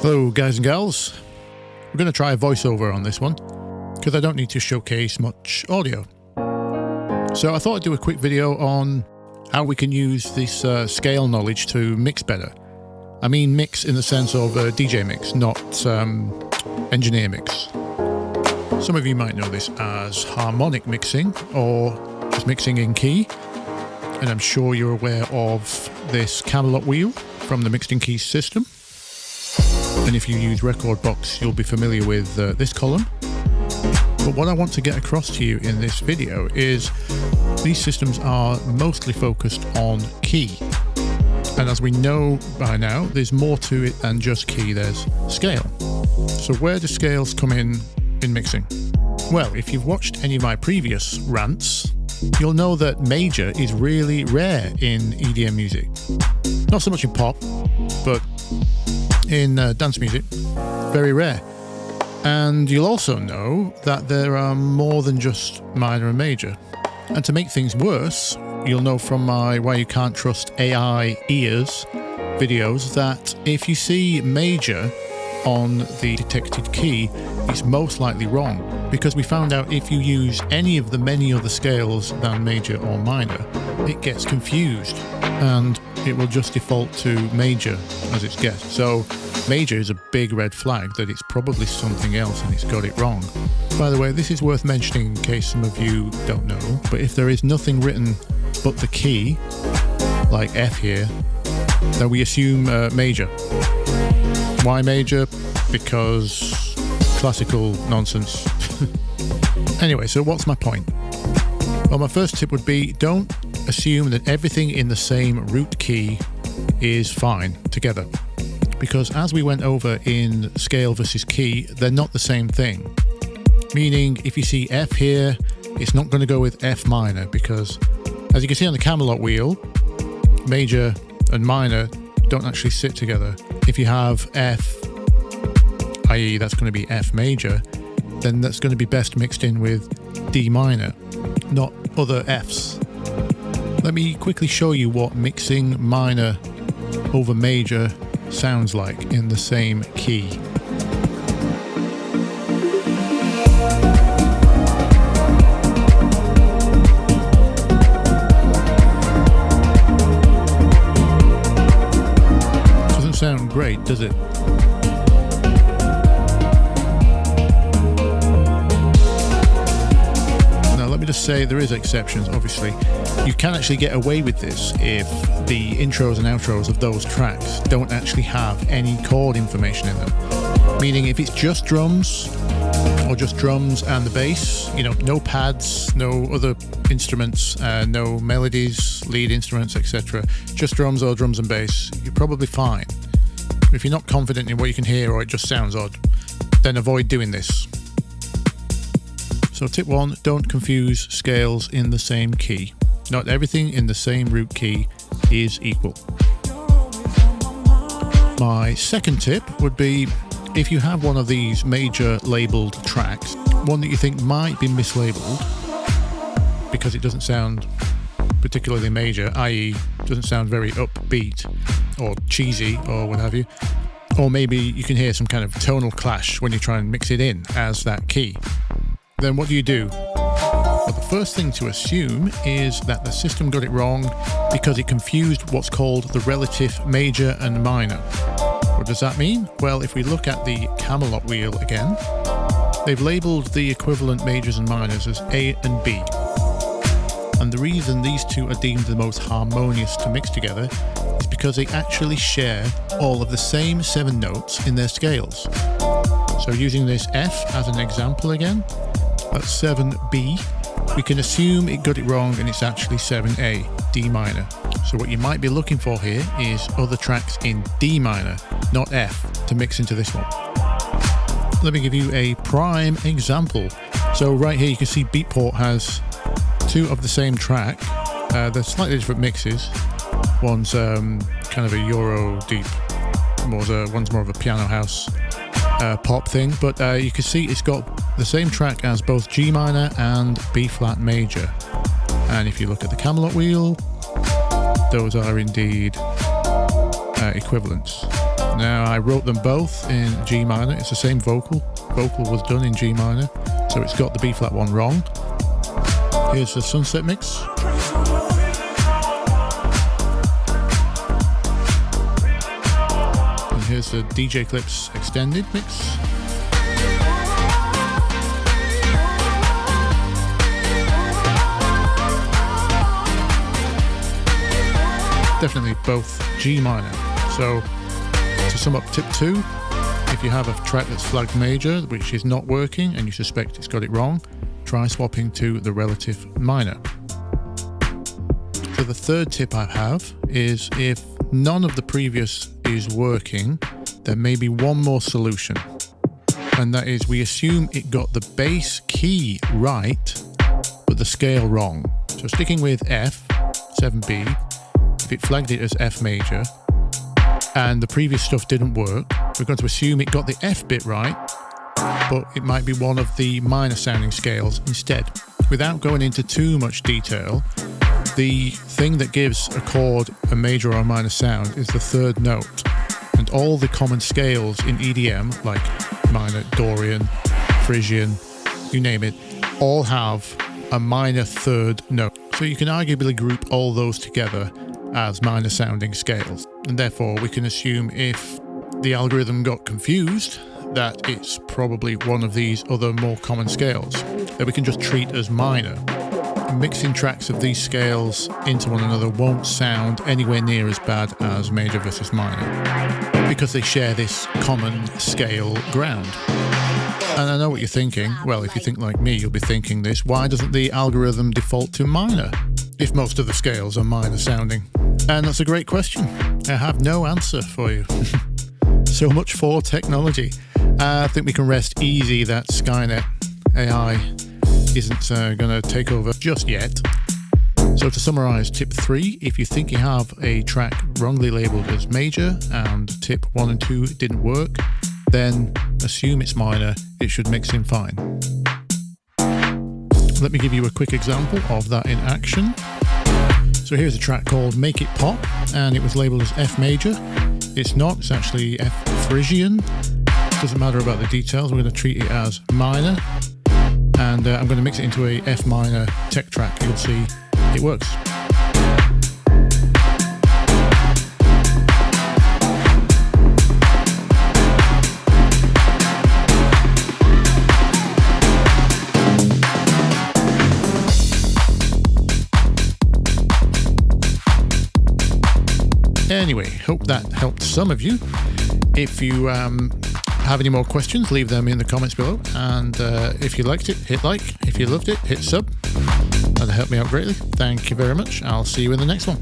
Hello guys and gals, we're going to try a voiceover on this one because I don't need to showcase much audio. So I thought I'd do a quick video on how we can use this scale knowledge to mix better. I mean mix in the sense of DJ mix, not engineer mix. Some of you might know this as harmonic mixing or just mixing in key, and I'm sure you're aware of this Camelot wheel from the Mixed in Keys system. And if you use Rekordbox, you'll be familiar with this column. But what I want to get across to you in this video is these systems are mostly focused on key. And as we know by now, there's more to it than just key, there's scale. So where do scales come in mixing? Well, if you've watched any of my previous rants, you'll know that major is really rare in EDM music. Not so much in pop, but in dance music, very rare. And you'll also know that there are more than just minor and major. And to make things worse, you'll know from my Why You Can't Trust AI Ears videos that if you see major on the detected key, it's most likely wrong, because we found out if you use any of the many other scales than major or minor, it gets confused and it will just default to major as its guess. So major is a big red flag that it's probably something else and it's got it wrong. By the way, this is worth mentioning in case some of you don't know, but if there is nothing written but the key, like F here, then we assume major. Why major? Because classical nonsense. Anyway, so what's my point? Well, my first tip would be don't assume that everything in the same root key is fine together. Because as we went over in scale versus key, they're not the same thing. Meaning, if you see F here, it's not going to go with F minor, because as you can see on the Camelot wheel, major and minor don't actually sit together. If you have F, i.e. that's going to be F major, then that's going to be best mixed in with D minor, not other Fs. Let me quickly show you what mixing minor over major sounds like in the same key. Doesn't sound great, does it? Let me just say there is exceptions, obviously. You can actually get away with this if the intros and outros of those tracks don't actually have any chord information in them. Meaning if it's just drums, or just drums and the bass, you know, no pads, no other instruments, no melodies, lead instruments, etc. Just drums or drums and bass, you're probably fine. If you're not confident in what you can hear or it just sounds odd, then avoid doing this. So tip 1, don't confuse scales in the same key. Not everything in the same root key is equal. My second tip would be, if you have one of these major labeled tracks, one that you think might be mislabeled because it doesn't sound particularly major, i.e. doesn't sound very upbeat or cheesy or what have you, or maybe you can hear some kind of tonal clash when you try and mix it in as that key, then what do? Well, the first thing to assume is that the system got it wrong because it confused what's called the relative major and minor. What does that mean? Well, if we look at the Camelot wheel again, they've labelled the equivalent majors and minors as A and B. And the reason these two are deemed the most harmonious to mix together is because they actually share all of the same 7 notes in their scales. So using this F as an example again, that's 7B, we can assume it got it wrong and it's actually 7A, D minor. So what you might be looking for here is other tracks in D minor, not F, to mix into this one. Let me give you a prime example. So right here you can see Beatport has 2 of the same track. They're slightly different mixes. One's kind of a Euro deep, one's more of a piano house pop thing, but you can see it's got the same track as both G minor and B flat major. And if you look at the Camelot wheel, those are indeed equivalents. Now I wrote them both in G minor. It's the same vocal. Vocal was done in G minor, so it's got the B flat one wrong. Here's the sunset mix. And here's the DJ Clipps extended mix. Definitely both G minor. So to sum up tip 2, if you have a track that's flagged major which is not working and you suspect it's got it wrong, try swapping to the relative minor. So the third tip I have is if none of the previous is working, there may be one more solution, and that is we assume it got the bass key right but the scale wrong. So sticking with F, 7B, if it flagged it as F major and the previous stuff didn't work, we're going to assume it got the F bit right, but it might be one of the minor sounding scales instead. Without going into too much detail, the thing that gives a chord a major or a minor sound is the third note, and all the common scales in EDM, like minor, Dorian, Frisian, you name it, all have a minor third note. So you can arguably group all those together as minor sounding scales, and therefore we can assume if the algorithm got confused that it's probably one of these other more common scales that we can just treat as minor. Mixing tracks of these scales into one another won't sound anywhere near as bad as major versus minor because they share this common scale ground. And I know what you're thinking. Well, if you think like me, you'll be thinking this: why doesn't the algorithm default to minor if most of the scales are minor sounding? And that's a great question. I have no answer for you. So much for technology. I think we can rest easy that Skynet AI isn't going to take over just yet. So to summarize tip 3, if you think you have a track wrongly labeled as major and tip 1 and 2 didn't work, then assume it's minor. It should mix in fine. Let me give you a quick example of that in action. So here's a track called Make It Pop, and it was labeled as F major. It's not, it's actually F Frisian. Doesn't matter about the details, we're going to treat it as minor. And I'm going to mix it into a F minor tech track. You'll see it works. Anyway, hope that helped some of you. If you have any more questions, leave them in the comments below. And if you liked it, hit like. If you loved it, hit sub. That'll help me out greatly. Thank you very much. I'll see you in the next one.